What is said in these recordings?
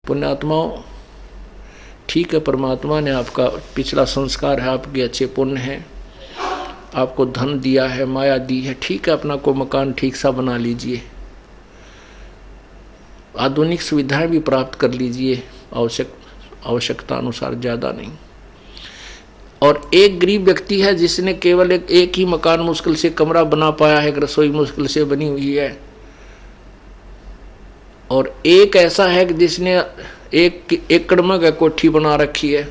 पुण्यात्माओं, ठीक है, परमात्मा ने आपका पिछला संस्कार है, आपके अच्छे पुण्य हैं, आपको धन दिया है, माया दी है, ठीक है, अपना को मकान ठीक सा बना लीजिए, आधुनिक सुविधाएं भी प्राप्त कर लीजिए, आवश्यकता अनुसार, ज़्यादा नहीं। और एक गरीब व्यक्ति है जिसने केवल एक ही मकान मुश्किल से कमरा बना पाया है, एक रसोई मुश्किल से बनी हुई है, और एक ऐसा है कि जिसने 1 एकड़ में कोठी बना रखी है,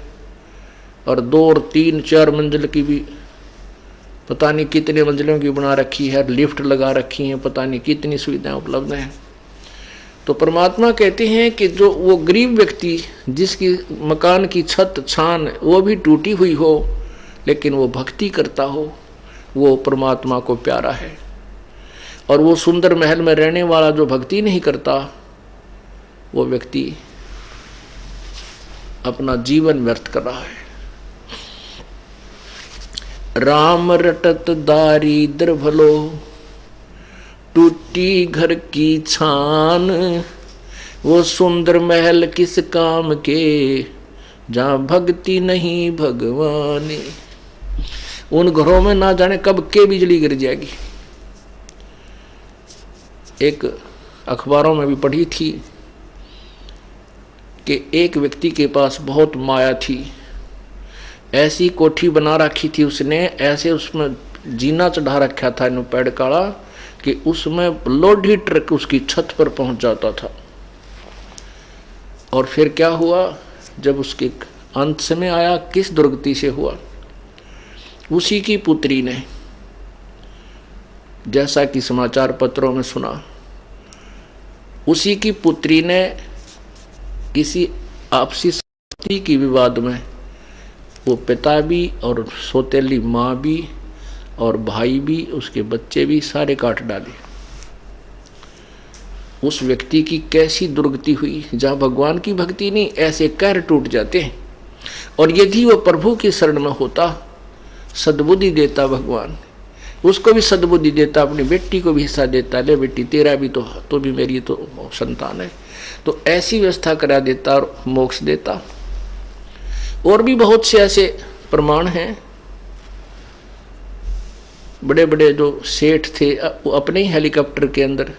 और 2 और 3 4 मंजिल की भी, पता नहीं कितने मंजिलों की बना रखी है, लिफ्ट लगा रखी है, पता नहीं कितनी सुविधाएं उपलब्ध हैं। तो परमात्मा कहते हैं कि जो वो गरीब व्यक्ति जिसकी मकान की छत छान वो भी टूटी हुई हो, लेकिन वो भक्ति करता हो, वो परमात्मा को प्यारा है। और वो सुंदर महल में रहने वाला जो भक्ति नहीं करता, वो व्यक्ति अपना जीवन व्यर्थ कर रहा है। राम रटत दारिद्र भलो, टूटी घर की छान, वो सुंदर महल किस काम के, जहाँ भक्ति नहीं भगवान। उन घरों में ना जाने कब के बिजली गिर जाएगी। एक अखबारों में भी पढ़ी थी कि एक व्यक्ति के पास बहुत माया थी, ऐसी कोठी बना रखी थी उसने, ऐसे उसमें जीना चढ़ा रखा था इन पेड़ काड़ा कि उसमें लोडी ट्रक उसकी छत पर पहुंच जाता था। और फिर क्या हुआ, जब उसके अंत समय आया, किस दुर्गति से हुआ, उसी की पुत्री ने, जैसा कि समाचार पत्रों में सुना, उसी की पुत्री ने किसी आपसी संपत्ति की विवाद में वो पिता भी और सौतेली माँ भी और भाई भी, उसके बच्चे भी सारे काट डाले। उस व्यक्ति की कैसी दुर्गति हुई। जहाँ भगवान की भक्ति नहीं, ऐसे कहर टूट जाते हैं। और यदि वो प्रभु की शरण में होता, सद्बुद्धि देता भगवान, उसको भी सद्बुद्धि देता, अपनी बेटी को भी हिस्सा देता, ले बेटी तेरा भी तो भी मेरी तो संतान है, तो ऐसी व्यवस्था करा देता और मोक्ष देता। और भी बहुत से ऐसे प्रमाण हैं। बड़े बड़े जो सेठ थे, वो अपने ही हेलीकॉप्टर के अंदर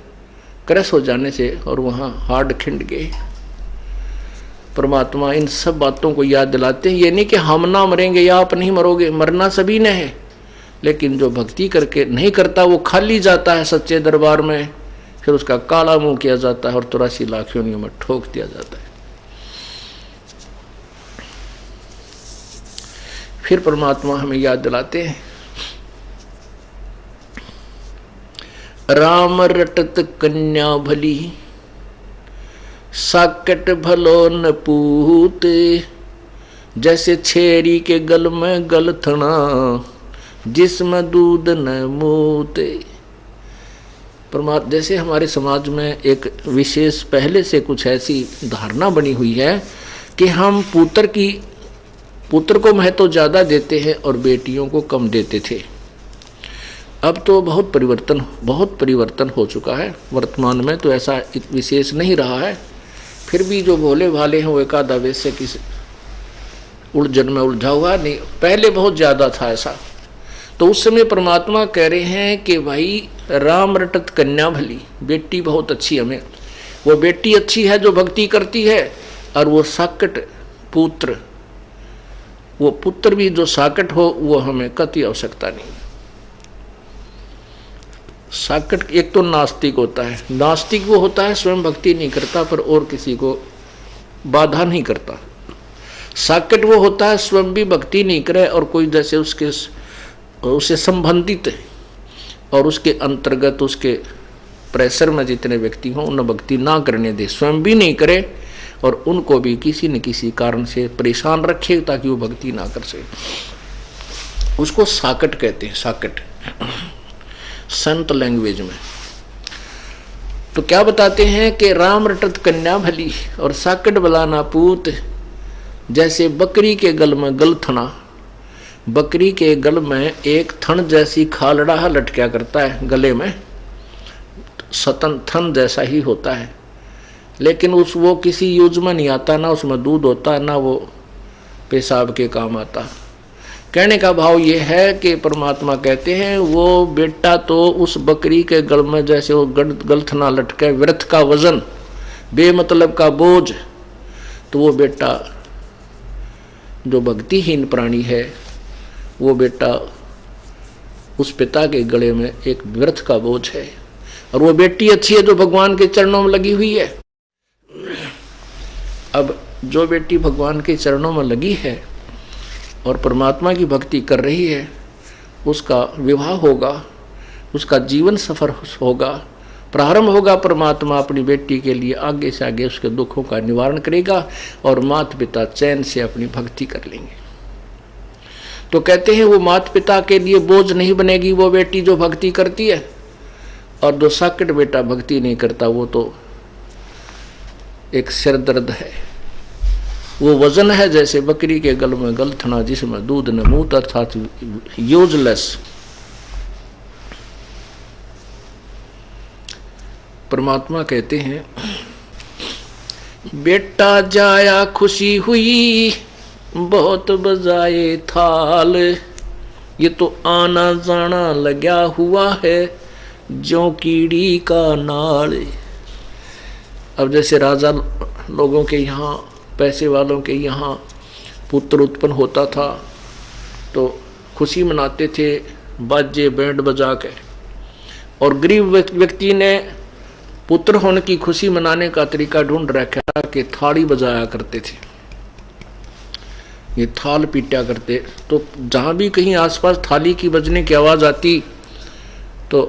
क्रैश हो जाने से और वहाँ हार्ड खिंड गए। परमात्मा इन सब बातों को याद दिलाते हैं। ये नहीं कि हम ना मरेंगे या आप नहीं मरोगे, मरना सभी ने है, लेकिन जो भक्ति करके नहीं करता वो खाली जाता है सच्चे दरबार में, फिर उसका काला मुंह किया जाता है और 83 लाख योनियों में ठोक दिया जाता है। फिर परमात्मा हमें याद दिलाते हैं, राम रटत कन्या भली, साकट भलो न पूत, जैसे छेरी के गल में गलथना, जिसमें दूध न मूते। परमात्मा, जैसे हमारे समाज में एक विशेष पहले से कुछ ऐसी धारणा बनी हुई है कि हम पुत्र को महत्व ज्यादा देते हैं और बेटियों को कम देते थे। अब तो बहुत परिवर्तन हो चुका है। वर्तमान में तो ऐसा विशेष नहीं रहा है। फिर भी जो भोले भाले हैं वो एक आधा वैसे किसी उलझन में उलझा हुआ नहीं, पहले बहुत ज्यादा था ऐसा। तो उस समय परमात्मा कह रहे हैं कि भाई राम रटत कन्या भली, बेटी बहुत अच्छी हमें, वो बेटी अच्छी है जो भक्ति करती है, और वो साकट पुत्र, वो पुत्र भी जो साकट हो, वो हमें कति आवश्यकता नहीं। साकट एक तो नास्तिक होता है, नास्तिक वो होता है स्वयं भक्ति नहीं करता पर और किसी को बाधा नहीं करता। साकट वो होता है स्वयं भी भक्ति नहीं करे और कोई जैसे उससे संबंधित और उसके अंतर्गत उसके प्रेशर में जितने व्यक्ति हों उन्हें भक्ति ना करने दे, स्वयं भी नहीं करे और उनको भी किसी न किसी कारण से परेशान रखे ताकि वो भक्ति ना कर सके। उसको साकट कहते हैं, साकट संत लैंग्वेज में। तो क्या बताते हैं कि राम रटत कन्या भली और साकट बलाना पूत, जैसे बकरी के गल में गलथना, बकरी के गल में एक थन जैसी खालड़ा लटका करता है गले में, सतन थन जैसा ही होता है, लेकिन वो किसी यूज में नहीं आता, ना उसमें दूध होता, ना वो पेशाब के काम आता। कहने का भाव ये है कि परमात्मा कहते हैं वो बेटा तो उस बकरी के गल में जैसे वो गलथना लटके, व्यर्थ का वजन, बेमतलब का बोझ, तो वो बेटा जो भक्तिहीन प्राणी है वो बेटा उस पिता के गले में एक व्यर्थ का बोझ है। और वो बेटी अच्छी है जो भगवान के चरणों में लगी हुई है। अब जो बेटी भगवान के चरणों में लगी है और परमात्मा की भक्ति कर रही है, उसका विवाह होगा, उसका जीवन सफर होगा, प्रारंभ होगा। परमात्मा अपनी बेटी के लिए आगे से आगे उसके दुखों का निवारण करेगा और माता पिता चैन से अपनी भक्ति कर लेंगे। तो कहते हैं वो माता पिता के लिए बोझ नहीं बनेगी वो बेटी जो भक्ति करती है, और जो साकट बेटा भक्ति नहीं करता वो तो एक सिर दर्द है। वो वजन है जैसे बकरी के गल में गलथना जिसमें दूध न मूत, अर्थात यूजलेस। परमात्मा कहते हैं बेटा जाया खुशी हुई बहुत बजाए थाल, ये तो आना जाना लगा हुआ है ज्यों कीड़ी का नाल। अब जैसे राजा लोगों के यहाँ, पैसे वालों के यहाँ पुत्र उत्पन्न होता था तो खुशी मनाते थे बाजे बैंड बजा के, और गरीब व्यक्ति ने पुत्र होने की खुशी मनाने का तरीका ढूंढ रखा कि थाली बजाया करते थे, ये थाल पीटा करते। तो जहाँ भी कहीं आसपास थाली की बजने की आवाज़ आती तो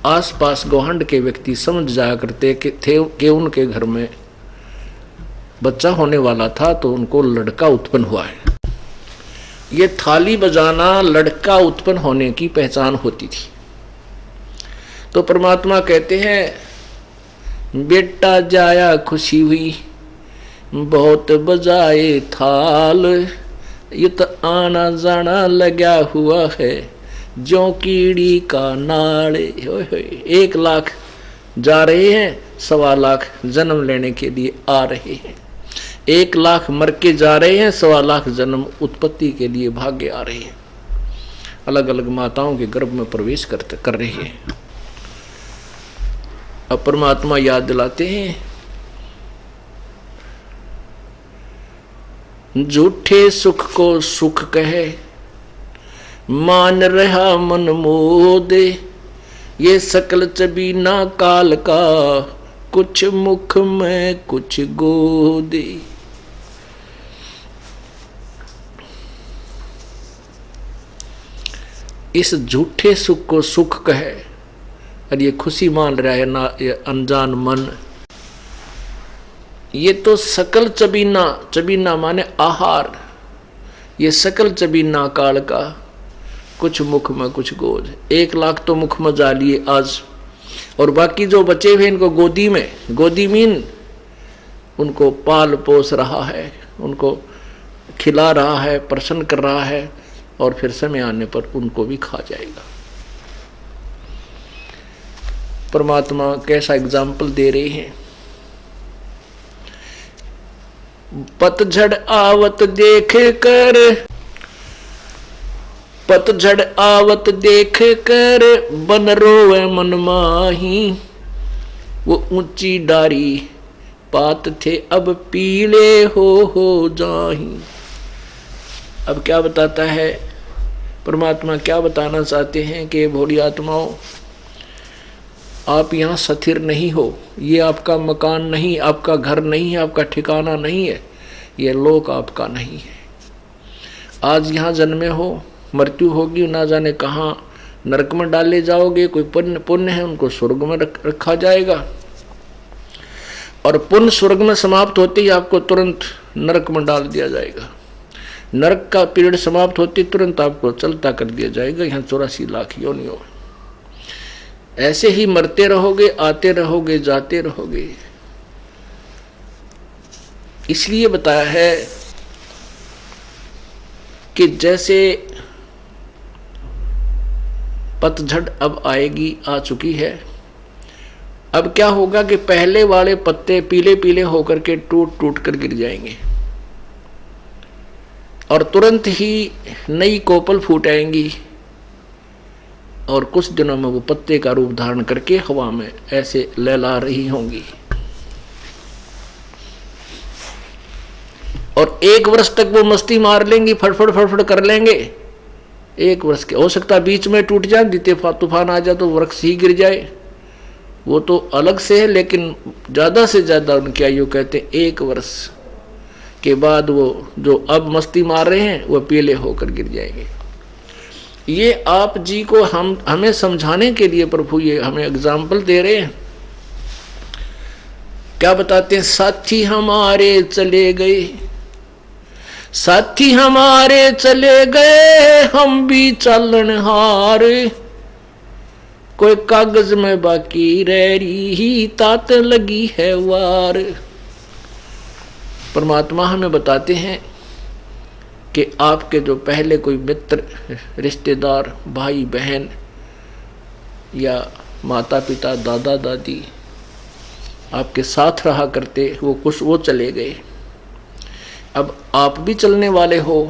आसपास गौहंड के व्यक्ति समझ जाया करते कि उनके घर में बच्चा होने वाला था, तो उनको लड़का उत्पन्न हुआ है। ये थाली बजाना लड़का उत्पन्न होने की पहचान होती थी। तो परमात्मा कहते हैं बेटा जाया खुशी हुई बहुत बजाए थाल, ये तो आना जाना लगा हुआ है ज्यों कीड़ी का नाल। 1 लाख जा रहे हैं, 1.25 लाख जन्म लेने के लिए आ रहे हैं, 1 लाख मर के जा रहे हैं, 1.25 लाख जन्म उत्पत्ति के लिए भागे आ रहे हैं, अलग अलग माताओं के गर्भ में प्रवेश कर रहे हैं। अब परमात्मा याद दिलाते हैं झूठे सुख को सुख कहे मान रहा मन मोदे, ये सकल चबीना काल का कुछ मुख में कुछ गोदे। इस झूठे सुख को सुख कहे और ये खुशी मान रहा है ना, ये अनजान मन। ये तो सकल चबीना, चबीना माने आहार, ये सकल चबीना काल का कुछ मुख में कुछ गोद। 1 लाख तो मुख में जा लिए आज, और बाकी जो बचे हुए इनको गोदी में, गोदी मीन उनको पाल पोस रहा है, उनको खिला रहा है, प्रसन्न कर रहा है, और फिर समय आने पर उनको भी खा जाएगा। परमात्मा कैसा एग्जाम्पल दे रहे हैं। पतझड़ आवत देख कर, पतझड़ आवत देख कर बन रोवे मन माही, वो ऊंची डारी पात थे अब पीले हो जाही। अब क्या बताता है परमात्मा, क्या बताना चाहते हैं कि भोली आत्माओं, आप यहाँ स्थिर नहीं हो, ये आपका मकान नहीं, आपका घर नहीं है, आपका ठिकाना नहीं है, ये लोक आपका नहीं है। आज यहाँ जन्मे हो, मृत्यु होगी, ना जाने कहाँ नरक में डाले जाओगे। कोई पुण्य है उनको स्वर्ग में रखा जाएगा, और पुण्य स्वर्ग में समाप्त होते ही आपको तुरंत नरक में डाल दिया जाएगा। नरक का पीरियड समाप्त होते तुरंत आपको चलता कर दिया जाएगा यहाँ 84 लाख योनियों। ऐसे ही मरते रहोगे, आते रहोगे, जाते रहोगे। इसलिए बताया है कि जैसे पतझड़ अब आएगी, आ चुकी है, अब क्या होगा कि पहले वाले पत्ते पीले पीले होकर के टूट टूट कर गिर जाएंगे और तुरंत ही नई कोपल फूट आएंगी और कुछ दिनों में वो पत्ते का रूप धारण करके हवा में ऐसे लहला रही होंगी। और 1 वर्ष तक वो मस्ती मार लेंगी, फड़फड़ फड़फड़ कर लेंगे। 1 वर्ष के हो सकता बीच में टूट जाए, तूफान आ जाए तो वृक्ष ही गिर जाए, वो तो अलग से है। लेकिन ज्यादा से ज्यादा उनकी आयु कहते हैं 1 वर्ष के बाद वो जो अब मस्ती मार रहे हैं वो पीले होकर गिर जाएंगे। ये आप जी को हमें समझाने के लिए प्रभु ये हमें एग्जाम्पल दे रहे हैं। क्या बताते हैं? साथी हमारे चले गए, साथी हमारे चले गए, हम भी चालनहार, कोई कागज में बाकी रह रही, तात लगी है वार। परमात्मा हमें बताते हैं कि आपके जो पहले कोई मित्र, रिश्तेदार, भाई बहन या माता पिता, दादा दादी आपके साथ रहा करते, वो चले गए। अब आप भी चलने वाले हो।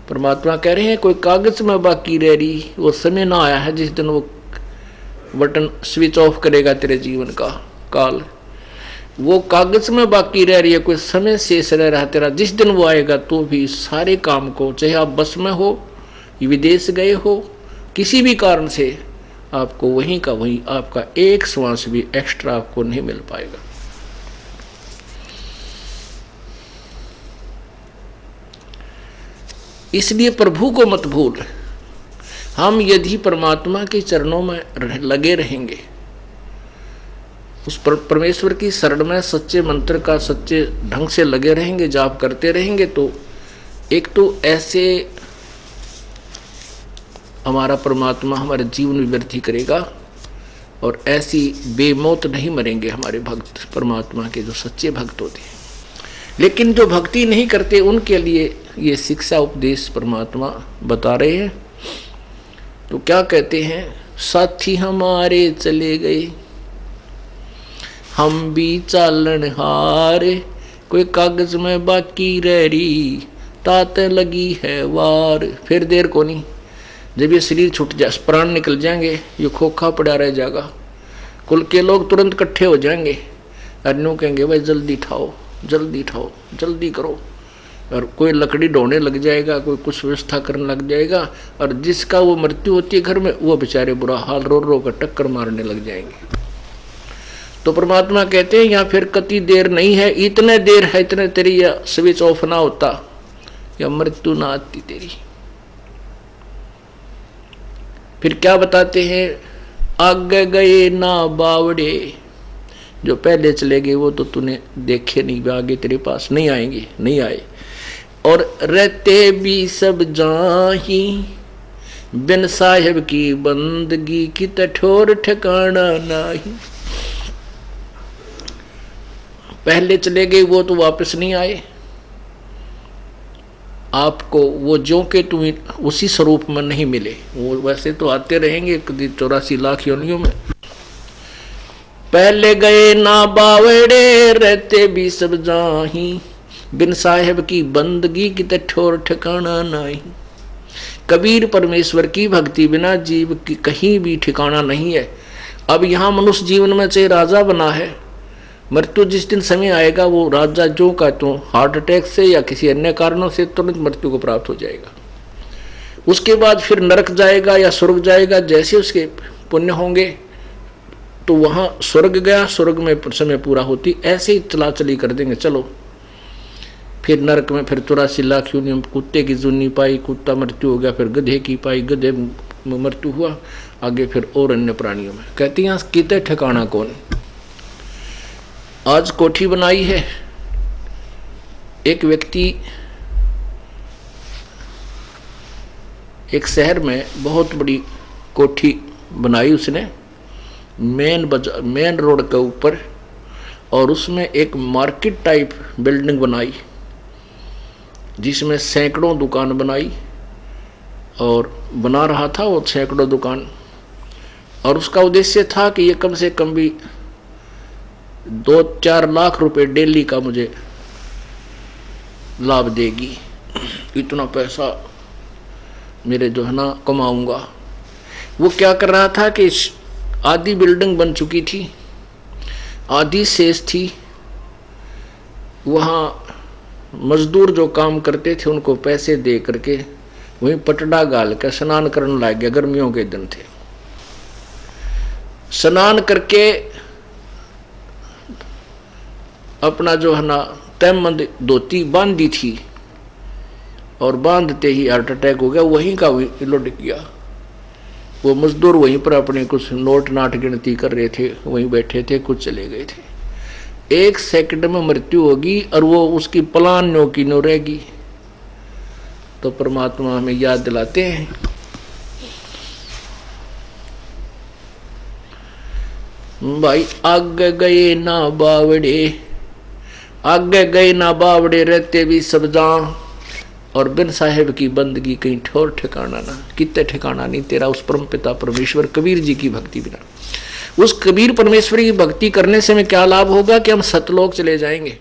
परमात्मा कह रहे हैं कोई कागज में बाकी रह रही, वो समय ना आया है जिस दिन वो बटन स्विच ऑफ करेगा तेरे जीवन का काल। वो कागज में बाकी रह रही है, कोई समय शेष रह रहा तेरा। जिस दिन वो आएगा तो भी सारे काम को, चाहे आप बस में हो, विदेश गए हो, किसी भी कारण से आपको वहीं का वहीं, आपका एक श्वास भी एक्स्ट्रा आपको नहीं मिल पाएगा। इसलिए प्रभु को मत भूल। हम यदि परमात्मा के चरणों में लगे रहेंगे, उस परमेश्वर की शरण में सच्चे मंत्र का सच्चे ढंग से लगे रहेंगे, जाप करते रहेंगे, तो एक तो ऐसे हमारा परमात्मा हमारे जीवन में वृद्धि करेगा और ऐसी बेमौत नहीं मरेंगे हमारे भक्त, परमात्मा के जो सच्चे भक्त होते हैं। लेकिन जो भक्ति नहीं करते उनके लिए ये शिक्षा उपदेश परमात्मा बता रहे हैं। तो क्या कहते हैं? साथी हमारे चले गए, हम भी चालनहार, कोई कागज में बाकी रह रही, तात लगी है वार। फिर देर को नहीं, जब ये शरीर छूट जाए, प्राण निकल जाएंगे, ये खोखा पड़ा रह जाएगा, कुल के लोग तुरंत इकट्ठे हो जाएंगे, अन्यों कहेंगे भाई जल्दी ठाओ, जल्दी ठाओ, जल्दी करो। और कोई लकड़ी ढोने लग जाएगा, कोई कुछ व्यवस्था करने लग जाएगा, और जिसका वो मृत्यु होती है घर में, वो बेचारे बुरा हाल रो रो कर टक्कर मारने लग जाएंगे। तो परमात्मा कहते हैं यहाँ फिर कति देर नहीं है, इतने देर है, इतने तेरी या स्विच ऑफ ना होता या मृत्यु ना आती तेरी। फिर क्या बताते हैं? आगे गए ना बावड़े, जो पहले चले गए वो तो तूने देखे नहीं, आगे तेरे पास नहीं आएंगे, नहीं आए। और रहते भी सब जाही, बिन साहिब की बंदगी की ठोर ठिकाना नहीं। पहले चले गए वो तो वापस नहीं आए, आपको वो जो के तुम उसी स्वरूप में नहीं मिले। वो वैसे तो आते रहेंगे 84 लाख योनियों में। पहले गए ना बावड़े, रहते भी सब जाही, बिन साहेब की बंदगी की ठोर ठिकाना नहीं। कबीर परमेश्वर की भक्ति बिना जीव की कहीं भी ठिकाना नहीं है। अब यहाँ मनुष्य जीवन में चाहे राजा बना है, मृत्यु जिस दिन समय आएगा वो राजा जो का तो हार्ट अटैक से या किसी अन्य कारणों से तुरंत मृत्यु को प्राप्त हो जाएगा। उसके बाद फिर नरक जाएगा या स्वर्ग जाएगा, जैसे उसके पुण्य होंगे तो वहाँ स्वर्ग गया, स्वर्ग में समय पूरा होती, ऐसे ही चला चली कर देंगे। चलो फिर नरक में फिर 84 लाख योनि, कुत्ते की जुनी पाई, कुत्ता मृत्यु हो गया, फिर गधे की पाई, गधे में मृत्यु हुआ, आगे फिर और अन्य प्राणियों में। कहती हैं कितने ठिकाना कौन। आज कोठी बनाई है, एक व्यक्ति एक शहर में बहुत बड़ी कोठी बनाई उसने मेन रोड के ऊपर, और उसमें एक मार्केट टाइप बिल्डिंग बनाई जिसमें सैकड़ों दुकान बनाई, और बना रहा था वो सैकड़ों दुकान। और उसका उद्देश्य था कि ये कम से कम भी 2-4 लाख रुपए डेली का मुझे लाभ देगी, इतना पैसा मेरे जो है ना कमाऊंगा। वो क्या कर रहा था कि आधी बिल्डिंग बन चुकी थी, आधी शेष थी, वहाँ मजदूर जो काम करते थे उनको पैसे दे करके वहीं पटड़ा गाल कर स्नान करने लग गया। गर्मियों के दिन थे, स्नान करके अपना जो है ना तहमंद धोती बांधी थी और बांधते ही हार्ट अटैक हो गया, वहीं का वहीं लुढ़क गया। वो मजदूर वहीं पर अपने कुछ नोट नाट गिनती कर रहे थे, वहीं बैठे थे, कुछ चले गए थे। 1 सेकंड में मृत्यु होगी और वो उसकी पलान नो की नो रहेगी। तो परमात्मा हमें याद दिलाते हैं, भाई आगे गए ना बावड़े, आगे गए ना बावड़े रहते भी सब जान, और बिन साहेब की बंदगी कहीं ठोर ठिकाना ना, कितने ठिकाना नहीं तेरा उस परम पिता परमेश्वर कबीर जी की भक्ति बिना। उस कबीर परमेश्वर की भक्ति करने से हमें क्या लाभ होगा कि हम सतलोक चले जाएंगे।